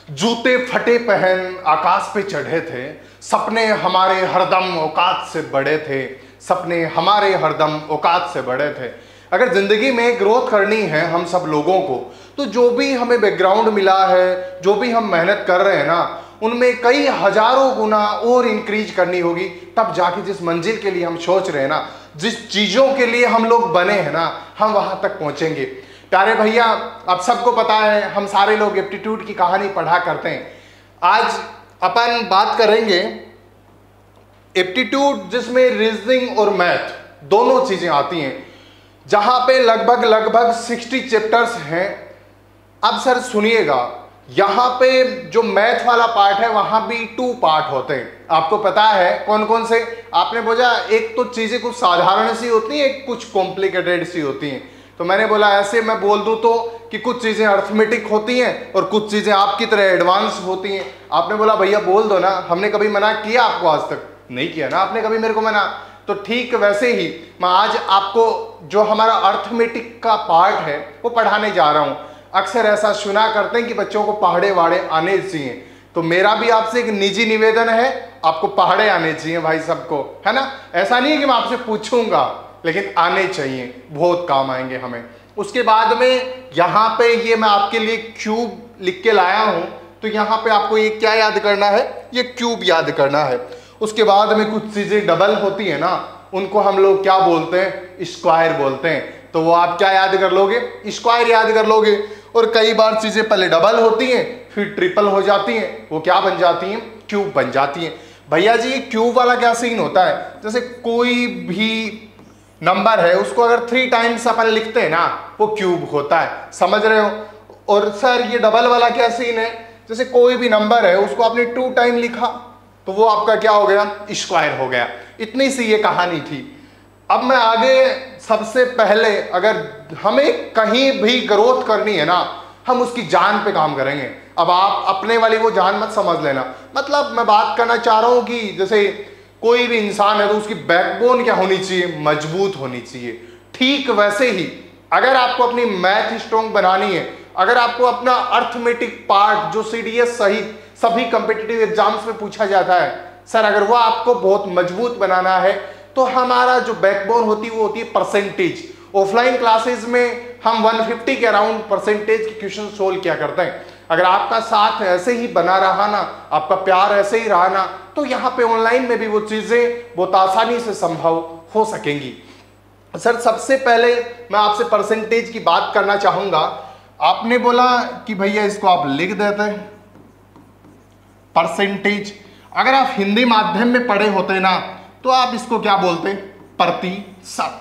जूते फटे पहन आकाश पे चढ़े थे, सपने हमारे हरदम औकात से बड़े थे, सपने हमारे हरदम औकात से बड़े थे। अगर ज़िंदगी में ग्रोथ करनी है हम सब लोगों को, तो जो भी हमें बैकग्राउंड मिला है, जो भी हम मेहनत कर रहे हैं ना, उनमें कई हजारों गुना और इंक्रीज करनी होगी, तब जाके जिस मंजिल के लिए हम सोच रहे हैं ना, जिस चीज़ों के लिए हम लोग बने हैं ना, हम वहाँ तक पहुँचेंगे। प्यारे भैया, आप सबको पता है हम सारे लोग एप्टीट्यूड की कहानी पढ़ा करते हैं। आज अपन बात करेंगे एप्टीट्यूड जिसमें रीजनिंग और मैथ दोनों चीज़ें आती हैं, जहाँ पे लगभग 60 चैप्टर्स हैं। अब सर सुनिएगा, यहाँ पे जो मैथ वाला पार्ट है वहाँ भी 2 पार्ट होते हैं। आपको पता है कौन कौन से? आपने बोला एक तो चीज़ें कुछ साधारण सी होती हैं, कुछ कॉम्प्लिकेटेड सी होती हैं। तो मैंने बोला ऐसे मैं बोल दूँ तो कि कुछ चीज़ें अर्थमेटिक होती हैं और कुछ चीज़ें आपकी तरह एडवांस होती हैं। आपने बोला भैया बोल दो ना, हमने कभी मना किया आपको? आज तक नहीं किया ना आपने कभी मेरे को मना। तो ठीक वैसे ही मैं आज आपको जो हमारा अर्थमेटिक का पार्ट है वो पढ़ाने जा रहा हूँ। अक्सर ऐसा सुना करते हैं कि बच्चों को पहाड़े वाड़े आने चाहिए, तो मेरा भी आपसे एक निजी निवेदन है, आपको पहाड़े आने चाहिए भाई सबको, है ना। ऐसा नहीं है कि मैं आपसे पूछूंगा, लेकिन आने चाहिए, बहुत काम आएंगे हमें। उसके बाद में यहाँ पे ये मैं आपके लिए क्यूब लिख के लाया हूँ, तो यहाँ पे आपको ये क्या याद करना है? ये क्यूब याद करना है। उसके बाद में कुछ चीज़ें डबल होती है ना, उनको हम लोग क्या बोलते हैं? स्क्वायर बोलते हैं। तो वो आप क्या याद कर लोगे? स्क्वायर याद कर लोगे। और कई बार चीज़ें पहले डबल होती हैं फिर ट्रिपल हो जाती हैं, वो क्या बन जाती हैं? क्यूब बन जाती हैं। भैया जी ये क्यूब वाला क्या सीन होता है? जैसे कोई भी नंबर है उसको अगर 3 टाइम्स अपन लिखते हैं ना, वो क्यूब होता है, समझ रहे हो। और सर ये डबल वाला क्या सीन है? जैसे कोई भी नंबर है उसको आपने 2 टाइम लिखा तो वो आपका क्या हो गया? स्क्वायर हो गया। इतनी सी ये कहानी थी। अब मैं आगे, सबसे पहले अगर हमें कहीं भी ग्रोथ करनी है ना, हम उसकी जान पे काम करेंगे। अब आप अपने वाली वो जान मत समझ लेना, मतलब मैं बात करना चाह रहा हूँ कि जैसे कोई भी इंसान है तो उसकी बैकबोन क्या होनी चाहिए? मजबूत होनी चाहिए। ठीक वैसे ही अगर आपको अपनी मैथ स्ट्रॉन्ग बनानी है, अगर आपको अपना अर्थमेटिक पार्ट जो सीडीएस सहित सभी कॉम्पिटिटिव एग्जाम्स में पूछा जाता है सर, अगर वो आपको बहुत मजबूत बनाना है, तो हमारा जो बैकबोन होती है वो होती है परसेंटेज। ऑफलाइन क्लासेस में हम 150 के अराउंड परसेंटेज के क्वेश्चन सोल्व किया करते हैं। अगर आपका साथ ऐसे ही बना रहा ना, आपका प्यार ऐसे ही रहा ना, तो यहाँ पे ऑनलाइन में भी वो चीज़ें बहुत आसानी से संभव हो सकेंगी। सर सबसे पहले मैं आपसे परसेंटेज की बात करना चाहूँगा। आपने बोला कि भैया इसको आप लिख देते हैं परसेंटेज। अगर आप हिंदी माध्यम में पढ़े होते ना तो आप इसको क्या बोलते? प्रतिशत।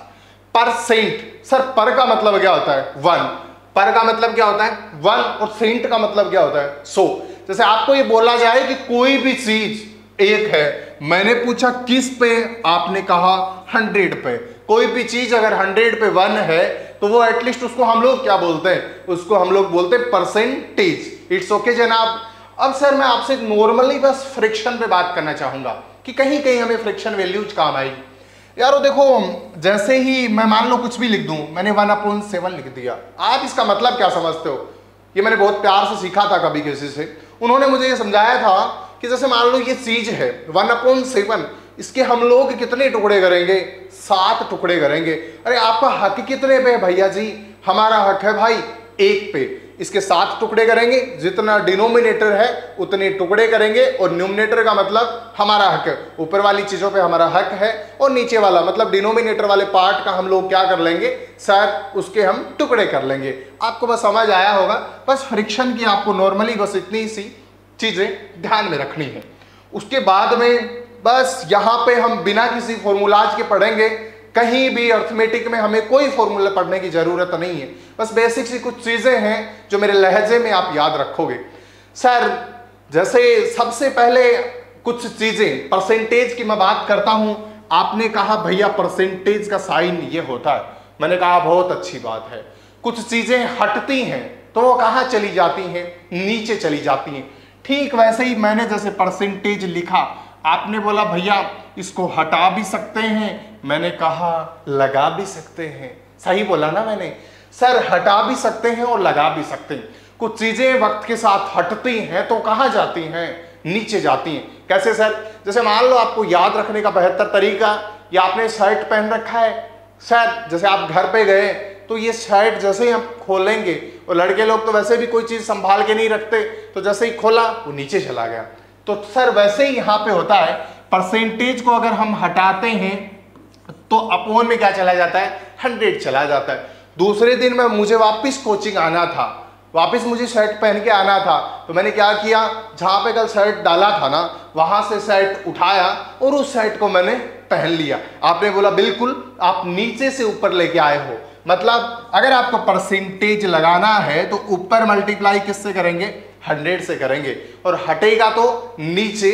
परसेंट। सर पर का मतलब क्या होता है? 1। पर का मतलब क्या होता है? 1। और सेंट का मतलब क्या होता है? 100। जैसे आपको ये बोला जाए कि कोई भी चीज एक है, मैंने पूछा किस पे, आपने कहा 100 पे। कोई भी चीज अगर 100 पे 1 है तो वो एटलीस्ट उसको हम लोग क्या बोलते हैं? उसको हम लोग बोलते हैं परसेंटेज। इट्स ओके जनाब। अब सर मैं आपसे नॉर्मली बस फ्रिक्शन पे बात करना चाहूंगा कि कहीं कहीं हमें फ्रिक्शन वैल्यूज काम आएगी। यारो देखो, जैसे ही मैं मान लो कुछ भी लिख दूं, मैंने 1/7 लिख दिया, आप इसका मतलब क्या समझते हो? ये मैंने बहुत प्यार से सीखा था कभी किसी से, उन्होंने मुझे ये समझाया था कि जैसे मान लो ये चीज है 1/7, इसके हम लोग कितने टुकड़े करेंगे? 7 टुकड़े करेंगे। अरे आपका हक कितने पे है भैया जी? हमारा हक है भाई 1 पे। इसके 7 टुकड़े करेंगे, जितना डिनोमिनेटर है उतने टुकड़े करेंगे, और न्यूमिनेटर का मतलब हमारा हक है, ऊपर वाली चीजों पे हमारा हक है, और नीचे वाला मतलब डिनोमिनेटर वाले पार्ट का हम लोग क्या कर लेंगे सर? उसके हम टुकड़े कर लेंगे। आपको बस समझ आया होगा। बस फ्रिक्शन की आपको नॉर्मली बस इतनी सी चीजें ध्यान में रखनी है। उसके बाद में बस यहाँ पे हम बिना किसी फॉर्मूलाज के पढ़ेंगे। कहीं भी अर्थमेटिक में हमें कोई फॉर्मूला पढ़ने की जरूरत नहीं है, बस बेसिक सी कुछ चीजें हैं जो मेरे लहजे में आप याद रखोगे। सर जैसे सबसे पहले कुछ चीजें परसेंटेज की मैं बात करता हूं। आपने कहा भैया परसेंटेज का साइन ये होता है, मैंने कहा बहुत अच्छी बात है। कुछ चीजें हटती हैं तो वो कहाँ चली जाती हैं? नीचे चली जाती हैं। ठीक वैसे ही मैंने जैसे परसेंटेज लिखा, आपने बोला भैया इसको हटा भी सकते हैं, मैंने कहा लगा भी सकते हैं। सही बोला ना मैंने? सर हटा भी सकते हैं और लगा भी सकते हैं। कुछ चीजें वक्त के साथ हटती हैं तो कहाँ जाती हैं, नीचे जाती हैं। कैसे सर? जैसे मान लो आपको याद रखने का बेहतर तरीका, या आपने शर्ट पहन रखा है, शायद जैसे आप घर पे गए तो ये शर्ट जैसे ही आप खोलेंगे, और लड़के लोग तो वैसे भी कोई चीज संभाल के नहीं रखते, तो जैसे ही खोला वो नीचे चला गया। तो सर वैसे ही यहाँ पे होता है, परसेंटेज को अगर हम हटाते हैं तो अपॉन में क्या चला जाता है, 100 चला जाता है। दूसरे दिन में मुझे वापस कोचिंग आना था, वापस मुझे शर्ट पहन के आना था, तो मैंने क्या किया, जहां पे कल शर्ट डाला था ना वहां से शर्ट उठाया और उस शर्ट को मैंने पहन लिया। आपने बोला बिल्कुल, आप नीचे से ऊपर लेके आए हो। मतलब अगर आपको परसेंटेज लगाना है तो ऊपर मल्टीप्लाई किससे करेंगे, 100 से करेंगे, और हटेगा तो नीचे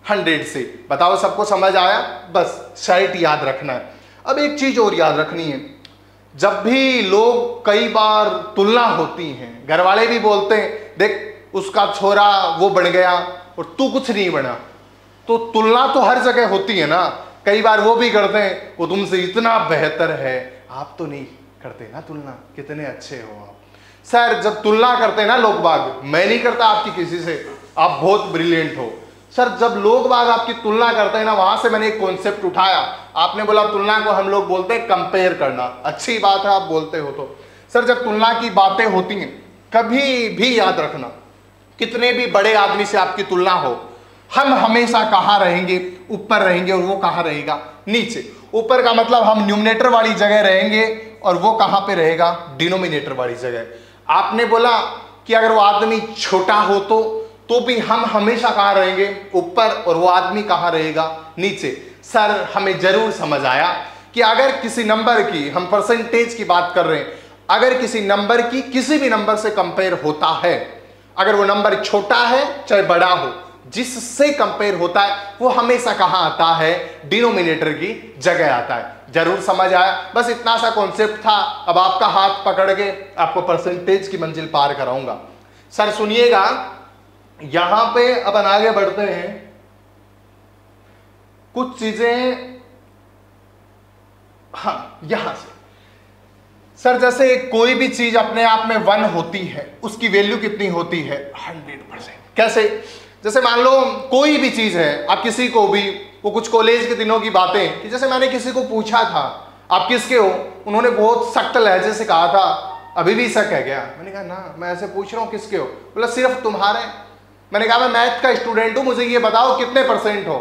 100 से। बताओ सबको समझ आया? बस शर्ट याद रखना है। अब एक चीज और याद रखनी है, जब भी लोग, कई बार तुलना होती है, घर वाले भी बोलते हैं देख उसका छोरा वो बन गया और तू कुछ नहीं बना, तो तुलना तो हर जगह होती है ना। कई बार वो भी करते हैं वो तुमसे इतना बेहतर है, आप तो नहीं करते ना तुलना, कितने अच्छे हो आप। सर जब तुलना करते हैं ना लोग बाग, मैं नहीं करता आपकी किसी से, आप बहुत ब्रिलियंट हो। सर जब लोग बाग आपकी तुलना करते हैं ना, वहां से मैंने एक कॉन्सेप्ट उठाया। आपने बोला तुलना को हम लोग बोलते हैं कंपेयर करना, अच्छी बात है आप बोलते हो तो। सर जब तुलना की बातें होती हैं, कभी भी याद रखना, कितने भी बड़े आदमी से आपकी तुलना हो, हम हमेशा कहाँ रहेंगे, ऊपर रहेंगे, और वो कहाँ रहेगा, नीचे। ऊपर का मतलब हम न्यूमरेटर वाली जगह रहेंगे, और वो कहाँ पे रहेगा, डिनोमिनेटर वाली जगह। आपने बोला कि अगर वो आदमी छोटा हो तो भी हम हमेशा कहाँ रहेंगे, ऊपर, और वो आदमी कहाँ रहेगा, नीचे। सर हमें जरूर समझ आया कि अगर किसी नंबर की, हम परसेंटेज की बात कर रहे हैं, अगर किसी नंबर की किसी भी नंबर से कंपेयर होता है, अगर वो नंबर छोटा है चाहे बड़ा हो, जिससे कंपेयर होता है वो हमेशा कहाँ आता है, डिनोमिनेटर की जगह आता है। जरूर समझ आया? बस इतना सा कॉन्सेप्ट था। अब आपका हाथ पकड़ के आपको परसेंटेज की मंजिल पार कराऊंगा। सर सुनिएगा, यहां पे अपन आगे बढ़ते हैं, कुछ चीजें, हाँ यहां से। सर जैसे कोई भी चीज अपने आप में 1 होती है, उसकी वैल्यू कितनी होती है, 100%। कैसे? जैसे मान लो कोई भी चीज है, आप किसी को भी, वो कुछ कॉलेज के दिनों की बातें, कि जैसे मैंने किसी को पूछा था आप किसके हो, उन्होंने बहुत सख्त लहजे से कहा था, अभी भी शक है क्या? मैंने कहा ना, मैं ऐसे पूछ रहा हूँ किसके हो। बोला सिर्फ तुम्हारे। मैंने कहा मैं मैथ का स्टूडेंट हूँ, मुझे ये बताओ कितने % हो।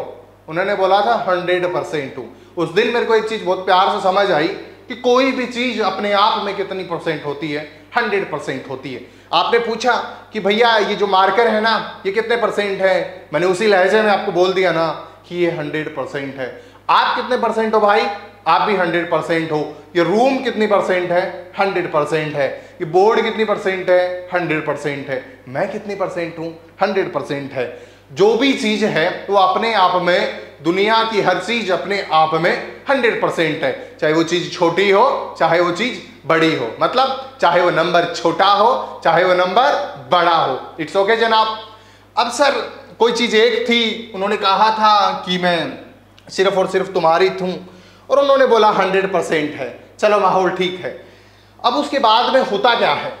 उन्होंने बोला था 100% हूँ। उस दिन मेरे को एक चीज बहुत प्यार से समझ आई कि कोई भी चीज अपने आप में कितनी % होती है, 100% होती है। आपने पूछा कि भैया ये जो मार्कर है ना, ये कितने % है, मैंने उसी लहजे में आपको बोल दिया ना कि ये 100% है। आप कितने % हो भाई? आप भी 100% हो। ये रूम कितनी % है? 100% है। ये बोर्ड कितनी % है? 100% है। मैं कितनी % हूं? 100% है। जो भी चीज है वो अपने आप में, दुनिया की हर चीज अपने आप में 100% है। चाहे वो चीज छोटी हो, चाहे वो चीज बड़ी हो, मतलब चाहे वो नंबर छोटा हो, चाहे वो नंबर बड़ा हो। इट्स ओके जनाब। अब सर कोई चीज एक थी, उन्होंने कहा था कि मैं सिर्फ और सिर्फ तुम्हारी हूं, और उन्होंने बोला 100% है। चलो माहौल ठीक है। अब उसके बाद में होता क्या है,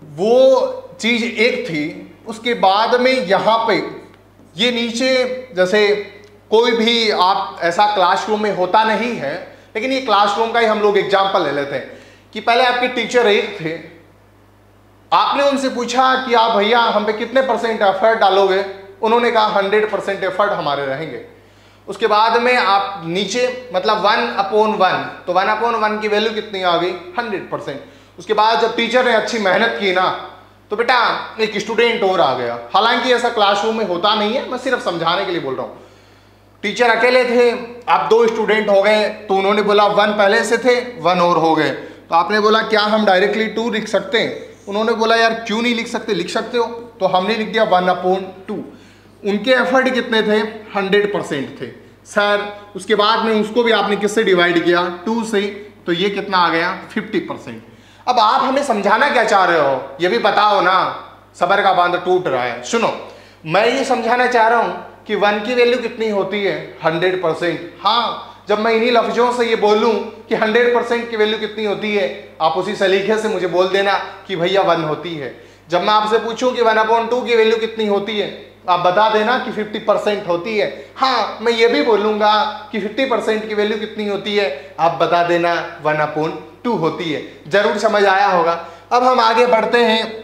वो चीज एक थी, उसके बाद में यहां पे ये नीचे, जैसे कोई भी आप ऐसा क्लासरूम में होता नहीं है, लेकिन ये क्लासरूम का ही हम लोग एग्जाम्पल ले लेते हैं कि पहले आपके टीचर एक थे, आपने उनसे पूछा कि आप भैया हम पे कितने % एफर्ट डालोगे, उन्होंने कहा 100% एफर्ट हमारे रहेंगे। उसके बाद में आप नीचे, मतलब 1/1, तो 1/1 की वैल्यू कितनी आ गई, 100%। उसके बाद जब टीचर ने अच्छी मेहनत की ना, तो बेटा एक स्टूडेंट और आ गया। हालांकि ऐसा क्लासरूम में होता नहीं है, मैं सिर्फ समझाने के लिए बोल रहा हूँ। टीचर अकेले थे, आप 2 स्टूडेंट हो गए, तो उन्होंने बोला 1 पहले से थे, 1 और हो गए। तो आपने बोला क्या हम डायरेक्टली 2 लिख सकते हैं? उन्होंने बोला यार क्यों नहीं लिख सकते, लिख सकते हो। तो हमने लिख दिया 1/2। उनके एफर्ट कितने थे, 100% थे सर। उसके बाद में उसको भी आपने किससे डिवाइड किया, 2 से, तो ये कितना आ गया, 50%। अब आप हमें समझाना क्या चाह रहे हो, ये भी बताओ ना। सबर का बांध टूट रहा है। सुनो, मैं ये समझाना चाह रहा हूं कि 1 की वैल्यू कितनी होती है, 100%। हाँ, जब मैं इन्हीं लफ्जों से ये बोलूं कि 100% की वैल्यू कितनी होती है, आप उसी सलीके से मुझे बोल देना कि भैया 1 होती है। जब मैं आपसे पूछूं कि 1/2 की वैल्यू कितनी होती है, आप बता देना कि 50% होती है। हाँ, मैं ये भी बोलूंगा कि 50% की वैल्यू कितनी होती है, आप बता देना 1/2 होती है। जरूर समझ आया होगा। अब हम आगे बढ़ते हैं।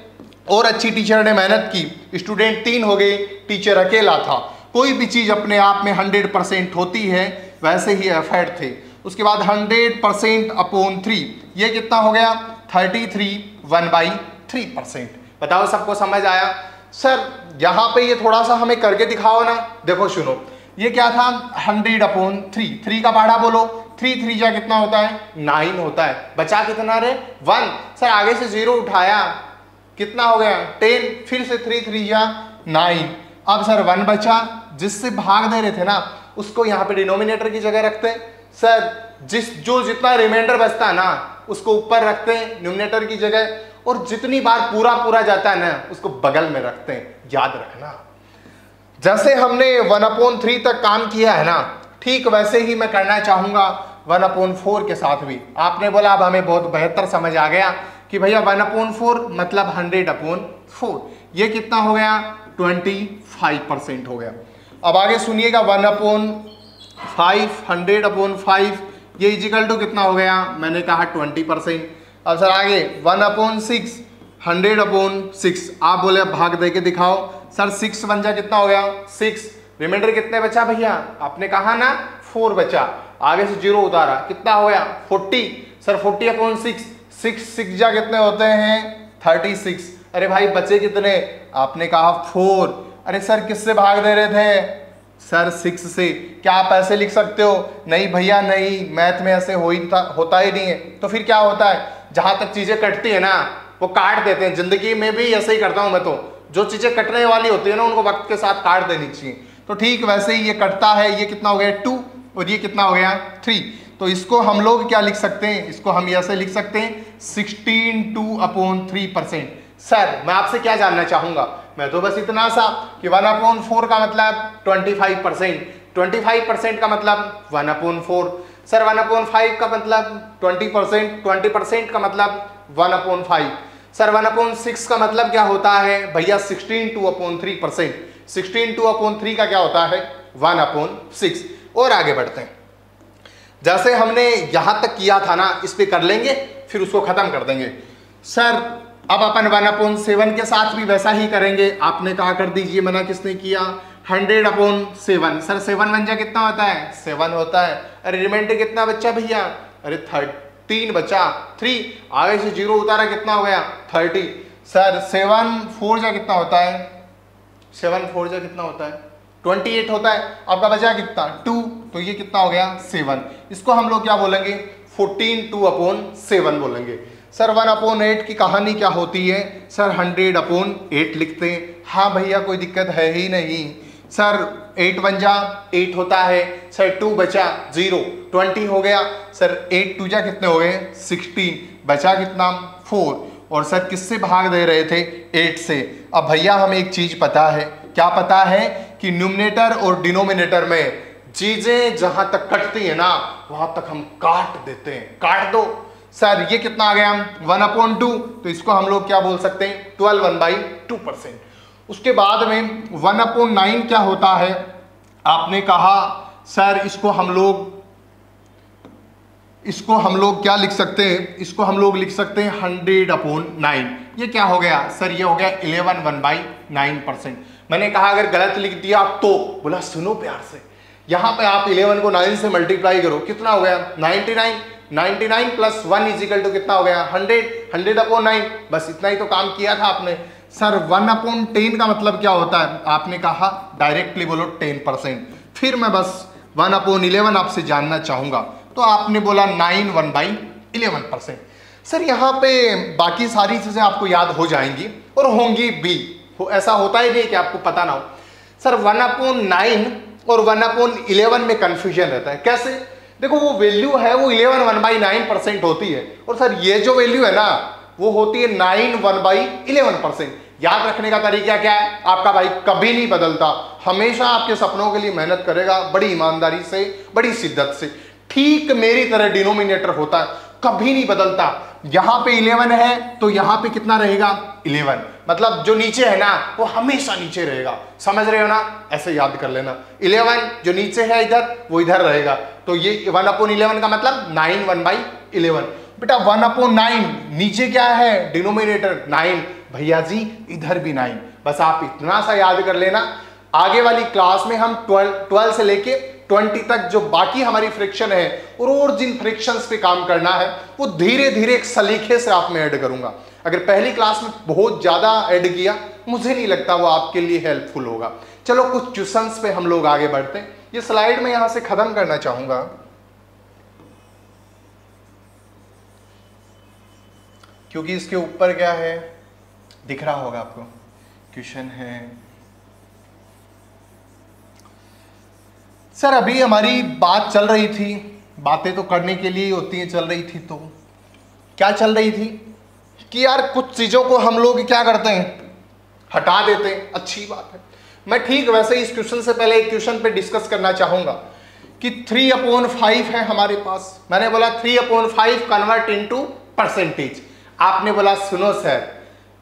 और अच्छी टीचर ने मेहनत की, स्टूडेंट 3 हो गए, टीचर अकेला था। कोई भी चीज अपने आप में 100% होती है, वैसे ही एफर्ट थे। उसके बाद 100% अपॉन 3, ये कितना हो गया 33 1/3%। बताओ सबको समझ आया? सर यहाँ पे ये थोड़ा सा हमें करके दिखाओ ना। देखो सुनो, ये क्या था 100/3, 3 का पहाड़ा बोलो, 3 3 जा कितना होता है 9 होता है। बचा कितना रे 1। सर आगे से 0 उठाया, कितना हो गया 10, फिर से 3 3 जा 9। अब सर 1 बचा, जिससे भाग दे रहे थे ना उसको यहाँ पे डिनोमिनेटर की जगह रखते हैं। सर जितना रिमाइंडर बचता है ना उसको ऊपर रखते हैं न्यूमिनेटर की जगह, और जितनी बार पूरा जाता है ना उसको बगल में रखते हैं। याद रखना, जैसे हमने 1/3 तक काम किया है ना, ठीक वैसे ही मैं करना चाहूंगा 1/4 के साथ भी। आपने बोला अब हमें बहुत बेहतर समझ आ गया कि भैया 1/4 मतलब 100/4, ये कितना हो गया 25% हो गया। अब आगे सुनिएगा 1/5, 100/5 ये इजिकल टू कितना हो गया, मैंने कहा 20%। अब सर आगे 1/6, 100/6, आप बोले भाग दे के दिखाओ। सर 6 बन जा कितना हो गया 6, रिमाइंडर कितने बचा भैया, आपने कहा ना 4 बचा, आगे से 0 उतारा, कितना हो गया 40। सर 40/6, 6 जा कितने होते हैं 36। अरे भाई बचे कितने, आपने कहा 4। अरे सर किससे भाग दे रहे थे, सर 6 से। क्या आप ऐसे लिख सकते हो, नहीं भैया नहीं, मैथ में ऐसे होता ही नहीं है। तो फिर क्या होता है, जहां तक चीजें कटती है ना वो काट देते हैं। जिंदगी में भी ऐसे ही करता हूं मैं, तो जो चीजें कटने वाली होती है ना उनको वक्त के साथ काट देनी चाहिए। तो ठीक वैसे ही ये कटता है, ये कितना हो गया 2 और ये कितना हो गया 3। तो इसको हम लोग क्या लिख सकते हैं, इसको हम ऐसे लिख सकते हैं 16/2/3%। सर मैं आपसे क्या जानना चाहूंगा, मैं तो बस इतना सा कि 1/4 का मतलब 25%, 25% का मतलब 1/4। सर 1/5 का मतलब 20%, 20% का मतलब 1/5। सर 1/6 का मतलब क्या होता है भैया 16/3%, 16/3 का क्या होता है 1/6। और आगे बढ़ते हैं, जैसे हमने यहां तक किया था ना इस पे कर लेंगे, फिर उसको खत्म कर देंगे। सर अब अपन 1/7 के साथ भी वैसा ही करेंगे। आपने कहा कर दीजिए, मना किसने किया 100/7। सर 7 बन जा कितना होता है 7 होता है। अरे रिमाइंडर कितना बच्चा भैया, अरे 13 बचा, 3 आगे से 0 उतारा, कितना हो गया 30। सर 7 4 जा कितना होता है, 7 4 जा कितना होता है 28 होता है। आपका बचा कितना 2, तो ये कितना हो गया 7। इसको हम लोग क्या बोलेंगे 14/7 बोलेंगे। सर 1/8 की कहानी क्या होती है, सर 100/8 लिखते हैं। हाँ भैया कोई दिक्कत है ही नहीं। सर 8 बन जा 8 होता है। सर 2 बचा 0, 20 हो गया। सर 8 2 जा कितने हो गए 16, बचा कितना 4। और सर किससे भाग दे रहे थे 8 से। अब भैया हमें एक चीज पता है, क्या पता है कि न्यूमिनेटर और डिनोमिनेटर में चीजें जहां तक कटती है ना वहां तक हम काट देते हैं। काट दो। सर ये कितना आ गया 1/2, तो इसको हम लोग क्या बोल सकते हैं 12 1/2%। उसके बाद में 1/9 क्या होता है, आपने कहा सर इसको हम लोग क्या लिख सकते हैं, इसको हम लोग लिख सकते हैं 100/9। ये क्या हो गया सर, ये हो गया 11 1/9%। मैंने कहा अगर गलत लिख दिया तो बोला सुनो प्यार से, यहां पे आप 11 को 9 से मल्टीप्लाई करो, कितना हो गया 99, 99 + 1 = कितना हो गया 100, 100/9। बस इतना ही तो काम किया था आपने। सर 1/10 का मतलब क्या होता है, आपने कहा डायरेक्टली बोलो 10%। फिर मैं बस 1/11 आपसे जानना चाहूंगा, तो आपने बोला 9 1/11%। सर यहाँ पे बाकी सारी चीजें आपको याद हो जाएंगी और होंगी भी, ऐसा होता ही नहीं कि आपको पता ना हो। सर 1/9 और 1/11 में कंफ्यूजन रहता है। कैसे, देखो वो वैल्यू है वो 11 1/9% होती है, और सर ये जो वैल्यू है ना वो होती है 9 1/11%। याद रखने का तरीका क्या है, आपका भाई कभी नहीं बदलता, हमेशा आपके सपनों के लिए मेहनत करेगा बड़ी ईमानदारी से, बड़ी शिद्दत से। ठीक मेरी तरह डिनोमिनेटर होता है, कभी नहीं बदलता। यहां पे 11 है तो यहां पे कितना रहेगा 11, मतलब जो नीचे है ना वो हमेशा नीचे रहेगा, समझ रहे हो ना, ऐसे याद कर लेना। 11 जो नीचे है इधर वो इधर रहेगा, तो ये 1/11 का मतलब 9 1/11। बेटा 1/9 नीचे क्या है डिनोमिनेटर 9, भैया जी इधर भी 9, बस आप इतना सा याद कर लेना। आगे वाली क्लास में हम 12 से लेके 20 तक जो बाकी हमारी फ्रिक्शन है और जिन फ्रिक्शंस पे काम करना है वो धीरे धीरे एक सलीके से आप में ऐड करूंगा। अगर पहली क्लास में बहुत ज्यादा ऐड किया मुझे नहीं लगता वो आपके लिए हेल्पफुल होगा। चलो कुछ क्वेश्चंस पे हम लोग आगे बढ़ते हैं। ये स्लाइड में यहां से खत्म करना चाहूंगा, क्योंकि इसके ऊपर क्या है दिख रहा होगा आपको, क्वेश्चन है। सर अभी हमारी बात चल रही थी, बातें तो करने के लिए ही होती हैं, चल रही थी तो क्या चल रही थी कि यार कुछ चीज़ों को हम लोग क्या करते हैं हटा देते हैं, अच्छी बात है। मैं ठीक वैसे ही इस क्वेश्चन से पहले एक क्वेश्चन पे डिस्कस करना चाहूँगा कि 3/5 है हमारे पास। मैंने बोला 3/5 कन्वर्ट इनटू परसेंटेज। आपने बोला सुनो सर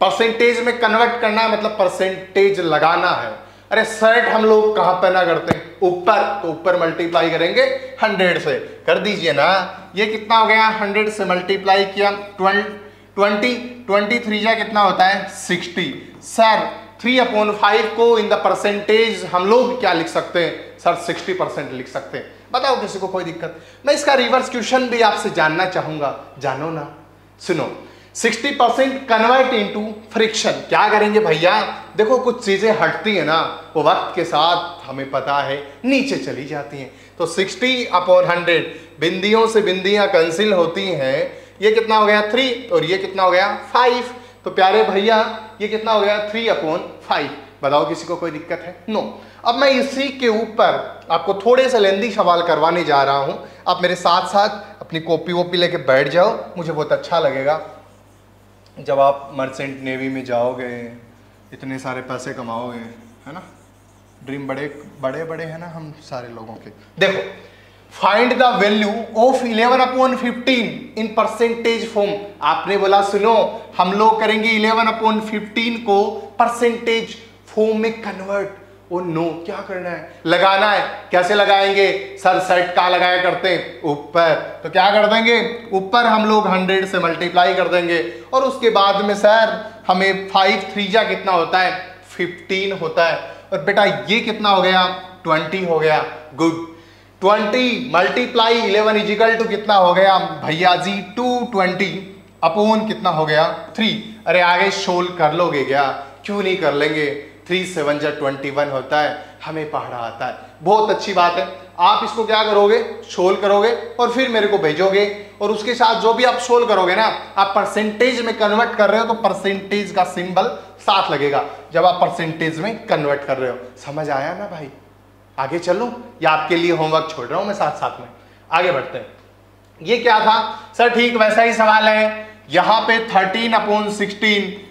परसेंटेज में कन्वर्ट करना है मतलब परसेंटेज लगाना है। अरे शर्ट हम लोग कहाँ पहना करते हैं ऊपर, तो ऊपर मल्टीप्लाई करेंगे 100 से, कर दीजिए ना। ये कितना हो गया 100 से मल्टीप्लाई किया 23 जा कितना होता है 60। सर 3/5 को इन द परसेंटेज हम लोग क्या लिख सकते हैं सर 60% लिख सकते हैं। बताओ किसी को कोई दिक्कत? मैं इसका रिवर्स क्वेश्चन भी आपसे जानना चाहूंगा, जानो ना। सुनो 60% कन्वर्ट इनटू फ्रिक्शन क्या करेंगे भैया? देखो कुछ चीजें हटती है ना वो वक्त के साथ हमें पता है नीचे चली जाती हैं, तो 60/100 बिंदियों से बिंदियां कैंसिल होती हैं। ये कितना हो गया 3 और ये कितना हो गया 5, तो प्यारे भैया ये कितना हो गया 3/5। बताओ किसी को कोई दिक्कत है? नो। अब मैं इसी के ऊपर आपको थोड़े से लेंदी सवाल करवाने जा रहा हूं, आप मेरे साथ साथ अपनी कॉपी वॉपी लेके बैठ जाओ, मुझे बहुत अच्छा लगेगा जब आप मर्चेंट नेवी में जाओगे, इतने सारे पैसे कमाओगे, है ना। ड्रीम बड़े बड़े बड़े हैं ना हम सारे लोगों के। देखो find the value of 11/15 in percentage form. आपने बोला सुनो हम लोग करेंगे 11/15 को परसेंटेज फॉर्म में कन्वर्ट। ओ नो, क्या करना है? लगाना है। कैसे लगाएंगे सर? सेट का लगाया करते हैं ऊपर, तो क्या कर देंगे ऊपर हम लोग 100 से मल्टीप्लाई कर देंगे और उसके बाद में सर हमें 5 3 जा कितना होता है 15 होता है, और बेटा ये कितना हो गया 20 हो गया। गुड। 20 मल्टीप्लाई 11 इजिकल टू कितना हो गया भैया जी 220 अपॉन कितना हो गया 3। अरे आगे शोल कर लोगे क्या? क्यों नहीं कर लेंगे? 3 7 जा 21 होता है, हमें पढ़ा आता है। बहुत अच्छी बात है। आप इसको क्या करोगे शोल करोगे और फिर मेरे को भेजोगे, और उसके साथ जो भी आप शोल करोगे ना आप परसेंटेज में कन्वर्ट कर रहे हो तो परसेंटेज का सिंबल साथ लगेगा जब आप परसेंटेज में कन्वर्ट कर रहे हो। समझ आया ना भाई? आगे चलो या आपके लिए होमवर्क छोड़ रहा हूं मैं साथ साथ में। आगे बढ़ते हैं। ये क्या था सर? ठीक वैसा ही सवाल है। यहां पे 13/16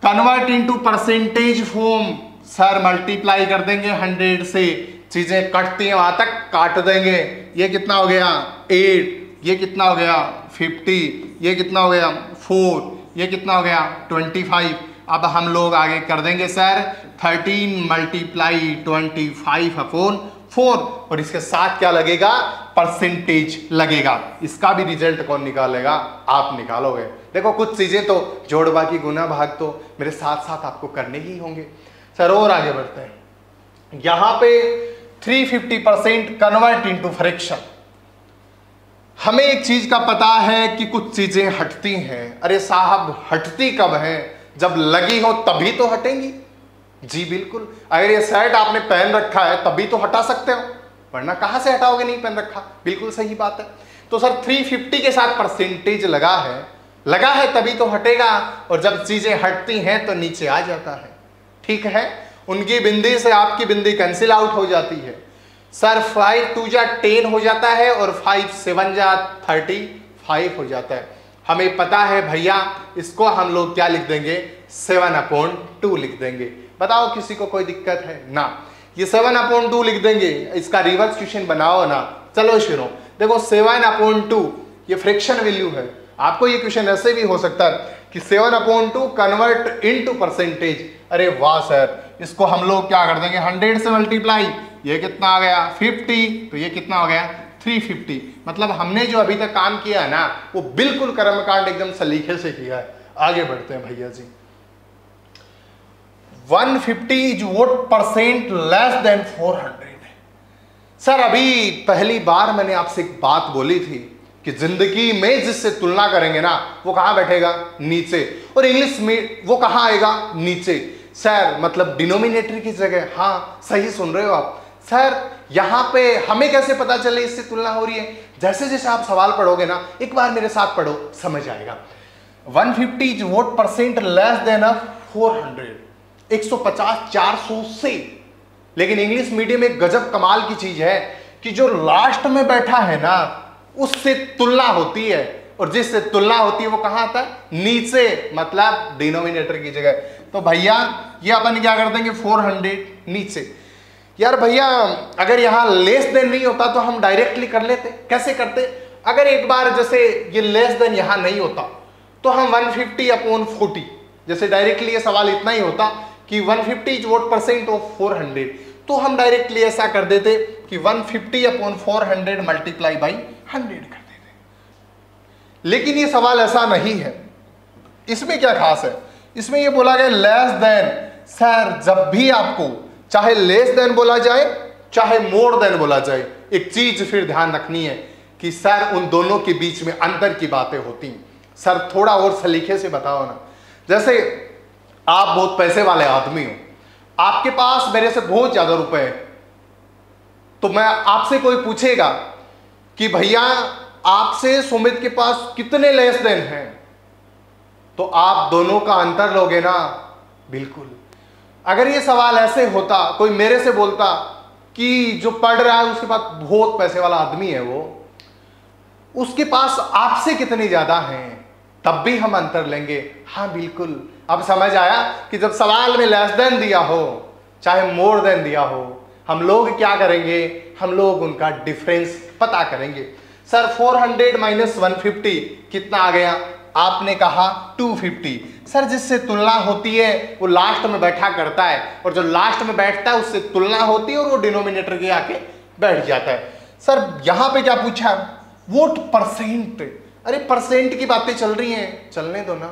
convert into percentage form. Sir multiply कर देंगे 100 से, चीजें कटती हैं वहां तक काट देंगे। ये कितना हो गया 8, ये कितना हो गया 50, ये कितना हो गया 4, ये कितना हो गया 25। अब हम लोग आगे कर देंगे सर 13 मल्टीप्लाई 25/4, और इसके साथ क्या लगेगा परसेंटेज लगेगा। इसका भी रिजल्ट कौन निकालेगा? आप निकालोगे। देखो कुछ चीजें तो जोड़ बाकी गुना भाग तो मेरे साथ साथ आपको करने ही होंगे। सर और आगे बढ़ते हैं। यहां पे 350% कन्वर्ट इनटू फ्रैक्शन। हमें एक चीज का पता है कि कुछ चीजें हटती हैं। अरे साहब हटती कब है? जब लगी हो तभी तो हटेंगी। जी बिल्कुल। अगर ये शर्ट आपने पहन रखा है तभी तो हटा सकते हो, वरना कहां से हटाओगे नहीं पहन रखा। बिल्कुल सही बात है। तो सर 350 के साथ परसेंटेज लगा है तभी तो हटेगा, और जब चीजें हटती हैं तो नीचे आ जाता है। ठीक है, उनकी बिंदी से आपकी बिंदी कैंसिल आउट हो जाती है। सर 5 2 जा 10 हो जाता है और 5 7 जा 35 हो जाता है। हमें पता है भैया इसको हम लोग क्या लिख देंगे 7/2 लिख देंगे। बताओ किसी को कोई दिक्कत है ना? ये 7/2 लिख देंगे। इसका रिवर्स क्वेश्चन बनाओ ना। चलो शुरू। देखो 7/2 ये फ्रिक्शन वैल्यू है। आपको ये क्वेश्चन ऐसे भी हो सकता है कि 7/2 कन्वर्ट इनटू परसेंटेज। अरे वाह सर, इसको हम लोग क्या कर देंगे 100 से मल्टीप्लाई, ये कितना आ गया 50, तो ये कितना हो गया 350। मतलब हमने जो अभी तक काम किया है ना वो बिल्कुल कर्मकांड एकदम सलीके से किया है। आगे बढ़ते हैं भैया जी। 150 is what percent less than 400। Sir अभी पहली बार मैंने आपसे एक बात बोली थी कि जिंदगी में जिससे तुलना करेंगे ना वो कहां बैठेगा, नीचे, और इंग्लिश में वो कहां आएगा, नीचे। सर मतलब डिनोमिनेटर की जगह, हाँ सही सुन रहे हो आप। सर यहां पे हमें कैसे पता चले इससे तुलना हो रही है, जैसे जैसे आप सवाल पढ़ोगे ना, एक बार मेरे साथ पढ़ो समझ आएगा। 150 is what percent less than 400, 150 400 से। लेकिन इंग्लिश मीडियम में गजब कमाल की चीज है कि जो लास्ट में बैठा है ना उससे तुलना होती है, और जिससे तुलना होती है वो कहां आता है, नीचे, मतलब डिनोमिनेटर की जगह। तो भैया ये अपन क्या कर देंगे 400 नीचे। यार भैया अगर यहां लेस देन नहीं होता तो हम डायरेक्टली कर लेते। कैसे करते, अगर एक बार जैसे ये लेस देन यहां नहीं होता तो हम 150/40, जैसे डायरेक्टली ये सवाल इतना ही होता कि 150 इज व्हाट परसेंट ऑफ 400, तो हम डायरेक्टली ऐसा कर देते कि 150/400 मल्टीप्लाई बाई 100 कर देते। लेकिन ये सवाल ऐसा नहीं है। इसमें क्या खास है, इसमें ये बोला गया लेस देन। सर जब भी आपको चाहे लेस देन बोला जाए चाहे मोर देन बोला जाए, एक चीज फिर ध्यान रखनी है कि सर उन दोनों के बीच में अंतर की बातें होती हैं। सर थोड़ा और सलीके से बताओ ना। जैसे आप बहुत पैसे वाले आदमी हो, आपके पास मेरे से बहुत ज्यादा रुपए हैं, तो मैं आपसे कोई पूछेगा कि भैया आपसे सुमित के पास कितने लेस देन हैं, तो आप दोनों का अंतर लोगे ना, बिल्कुल। अगर ये सवाल ऐसे होता, कोई मेरे से बोलता कि जो पढ़ रहा है उसके पास बहुत पैसे वाला आदमी है, वो उसके पास आपसे कितने ज्यादा हैं, तब भी हम अंतर लेंगे। हाँ बिल्कुल, अब समझ आया कि जब सवाल में लेस देन दिया हो चाहे मोर देन दिया हो, हम लोग क्या करेंगे, हम लोग उनका डिफरेंस पता करेंगे। सर 400 माइनस 150 कितना आ गया, आपने कहा 250। सर जिससे तुलना होती है वो लास्ट में बैठा करता है, और जो लास्ट में बैठता है उससे तुलना होती है और वो डिनोमिनेटर के आके बैठ जाता है। सर यहां पे क्या पूछा, व्हाट परसेंट। अरे परसेंट की बातें चल रही हैं, चलने दो ना,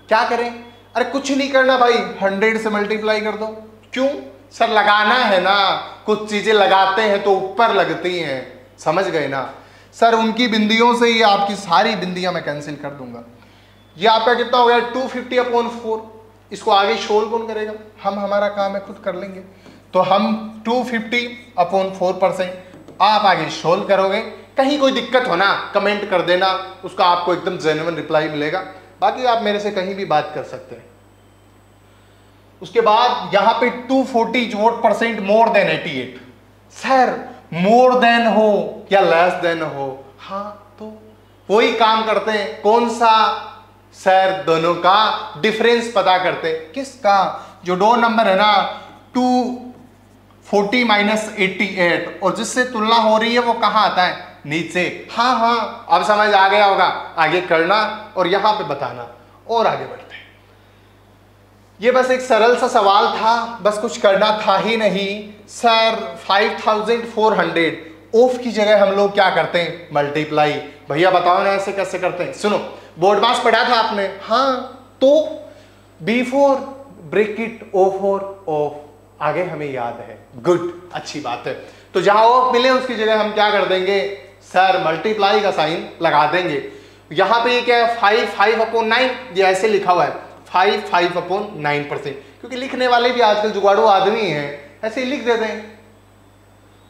क्या करें। अरे कुछ नहीं करना भाई, 100 से मल्टीप्लाई कर दो। क्यों सर, लगाना है ना, कुछ चीजें लगाते हैं तो ऊपर लगती हैं, समझ गए ना। सर उनकी बिंदियों से ये आपकी सारी बिंदियां मैं कैंसिल कर दूंगा। ये आपका कितना हो गया 250/4। इसको आगे शोल कौन करेगा, हम, हमारा काम है खुद कर लेंगे। तो हम 250/4%, आप आगे शोल करोगे। कहीं कोई दिक्कत हो ना कमेंट कर देना, उसका आपको एकदम जेन्युइन रिप्लाई मिलेगा। बाकी आप मेरे से कहीं भी बात कर सकते हैं। उसके बाद यहां पे 240 what percent more than 88। Sir more than हो या लेस देन हो, हाँ तो वही काम करते हैं। कौन सा, सर दोनों का डिफरेंस पता करते हैं। किसका, जो दो नंबर है ना 240 माइनस 88, और जिससे तुलना हो रही है वो कहां आता है, नीचे। हाँ हाँ अब समझ आ गया होगा, आगे करना और यहां पे बताना। और आगे बढ़ते हैं। ये बस एक सरल सा सवाल था, बस कुछ करना था ही नहीं। सर 5400 ऑफ की जगह हम लोग क्या करते हैं, मल्टीप्लाई। भैया बताओ ना ऐसे कैसे करते हैं। सुनो, बोर्ड मास पढ़ा था आपने, हाँ तो B4 ब्रैकेट O4 ऑफ, आगे हमें याद है, गुड, अच्छी बात है। तो जहां ऑफ मिले उसकी जगह हम क्या कर देंगे, सर मल्टीप्लाई का साइन लगा देंगे। यहां पे ये क्या है 5/9, ये ऐसे लिखा हुआ है 5/9%, क्योंकि लिखने वाले भी आजकल जुगाड़ू आदमी हैं, ऐसे ही लिख देते हैं।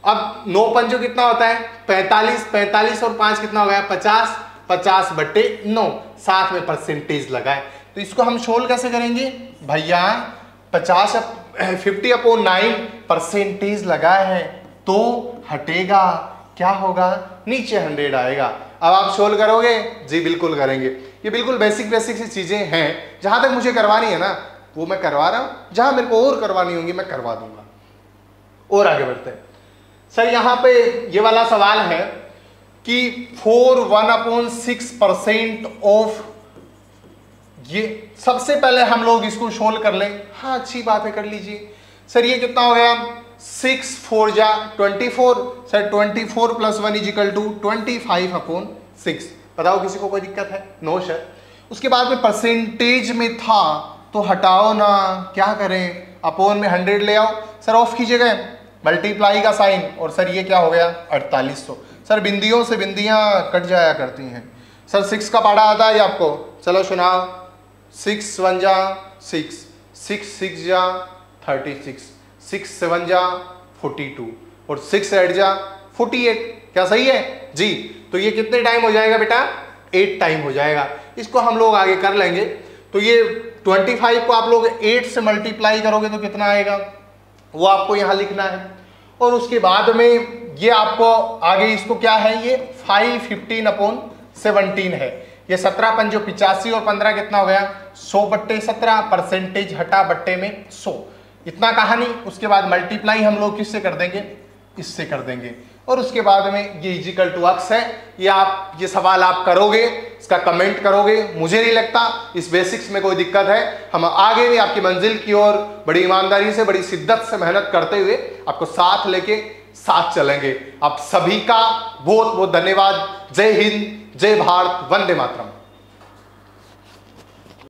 अब 9 पंजों कितना होता है 45, 45 और 5 कितना हो गया 50, 50/9, साथ में परसेंटेज लगाए। तो इसको हम शोल कैसे करेंगे भैया, 50/9 परसेंटेज लगाए हैं तो हटेगा, क्या होगा, नीचे 100 आएगा। अब आप शोल करोगे, जी बिल्कुल करेंगे। ये बिल्कुल बेसिक सी चीजें हैं, जहां तक मुझे करवानी है ना वो मैं करवा रहा हूं, जहां मेरे को और करवानी होंगी मैं करवा दूंगा। और आगे बढ़ते हैं। सर यहां पे ये वाला सवाल है कि 4 1/6% ऑफ, ये सबसे पहले हम लोग इसको सोल्व कर लें। हाँ अच्छी बात है, कर लीजिए। सर ये कितना हो गया, 6 4 जा 24। सर 24 + 1 = 25/6। बताओ किसी को कोई दिक्कत है? No sir. उसके बाद में परसेंटेज में था तो हटाओ ना, क्या करें, अपोन में 100 ले आओ। सर ऑफ कीजिएगा, मल्टीप्लाई का साइन, और सर ये क्या हो गया 4800। सर बिंदियों से बिंदियां कट जाया करती हैं। सर 6 का पढ़ा आता है आपको? चलो सुनाओ। 6 1 जा 6, 6 6 जा 36, 6 7 जा 42 और 6 8 जा 48। क्या सही है जी? तो ये कितने टाइम हो जाएगा बेटा? 8 टाइम हो जाएगा। इसको हम लोग आगे कर लेंगे। तो ये 25 को आप लोग 8 से मल्टीप्लाई करोगे तो कितना आएगा, वो आपको यहाँ लिखना है। और उसके बाद में ये आपको आगे इसको क्या है, ये 515/17 है। ये 17 5 85 और 15 कितना हो गया 100/17। परसेंटेज हटा बट्टे में 100, इतना कहानी। उसके बाद मल्टीप्लाई हम लोग किससे कर देंगे, इससे कर देंगे। और उसके बाद में ये इक्वल टू x है। ये आप ये सवाल आप करोगे, इसका कमेंट करोगे। मुझे नहीं लगता इस बेसिक्स में कोई दिक्कत है। हम आगे भी आपकी मंजिल की ओर बड़ी ईमानदारी से, बड़ी शिद्दत से मेहनत करते हुए आपको साथ लेके साथ चलेंगे। आप सभी का बहुत बहुत धन्यवाद। जय हिंद, जय भारत, वंदे मातरम।